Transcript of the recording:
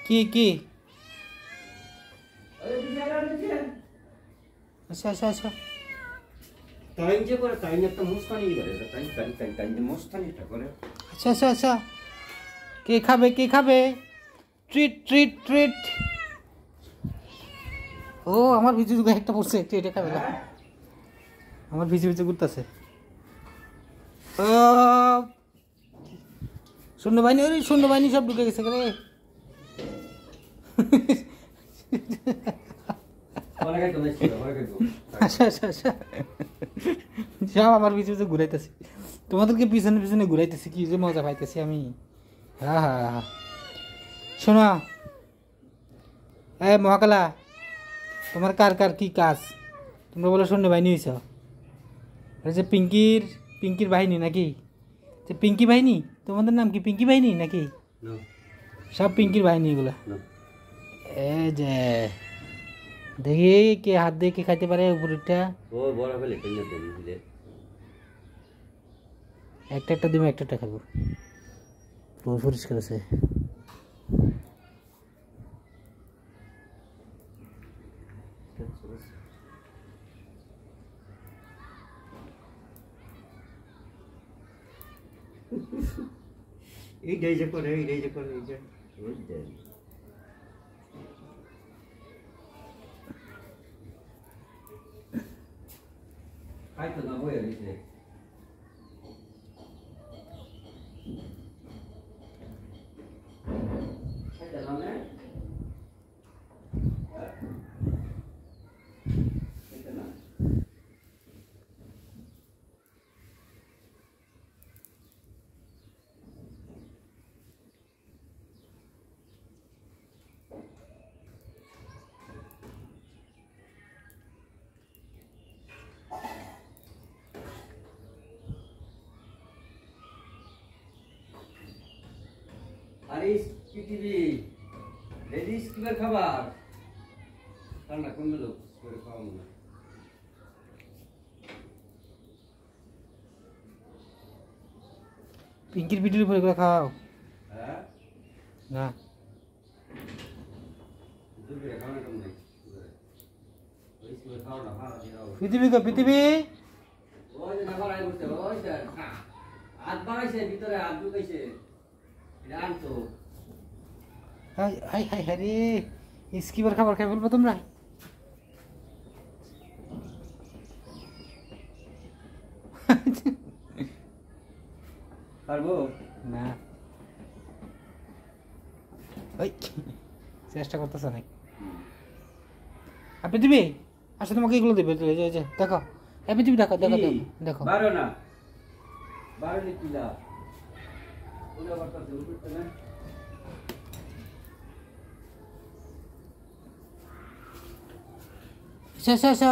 কি আচ্ছা আচ্ছা আচ্ছা টাইম যে করে টাইম একটা মুস্তানি করে টাইম টাইম টাইম টাইম যে মুস্তানিটা করে আচ্ছা আচ্ছা আচ্ছা কে খাবে ট্রিট ট্রিট ট্রিট ও আমার ভিজু একটা পড়ছে একটু এটা খাবে না আমার ভিজু ঘুরতেছে ও সৈন্যবাহিনী সব ঢুকে গেছে রে আচ্ছা আচ্ছা আচ্ছা সব আমার পিছনে ঘুরাইতেছি তোমাদেরকে পিছনে পিছনে ঘুরাইতেছি কি যে মজা পাইতেছি আমি হ্যাঁ হ্যাঁ হ্যাঁ শোনো মহাকালা তোমার কার কি কাজ তোমরা বলো সৈন্যবাহিনী হয়েছ যে পিঙ্কির বাহিনী নাকি যে পিঙ্কি বাহিনী তোমাদের নাম কি পিঙ্কি বাহিনী নাকি সব পিঙ্কির বাহিনী এগুলো এই যে দেখি কে হাত দিয়ে কে খাইতে পারে উপরেরটা একটা দিবে একটা খাবো পরিষ্কার আছে এইটাই যে করে এই যে খাইতো না বইয়া দিছে খাইতো না না খাইতো না আরে পৃথিবী লেডিস কিবার খাবার ঠান্ডা কমবে লোক করে খাওয়াবো না পিঙ্কির ভিডিওর উপরে করে খাও হ্যাঁ না দুপুরে খাওয়া কম নাই ওই করে খাওয়া না ভাড়া দিয়ে দাও পৃথিবী ওই যে নাবার আই করতে ওই যে হাত বাড়াইছে ভিতরে হাত ঢুকাইছে এটা আনতো হাই রে স্কিবার খাবার খাই বলবো তোমরা পারবো না ওই চেষ্টা করতেছ অনেক আর পৃথিবী আসলে তোমাকে এগুলো দেবে দেখো পৃথিবী দেখো বারো না বারো লিখিলা ওটা বার্তা দেবো করতে না আচ্ছা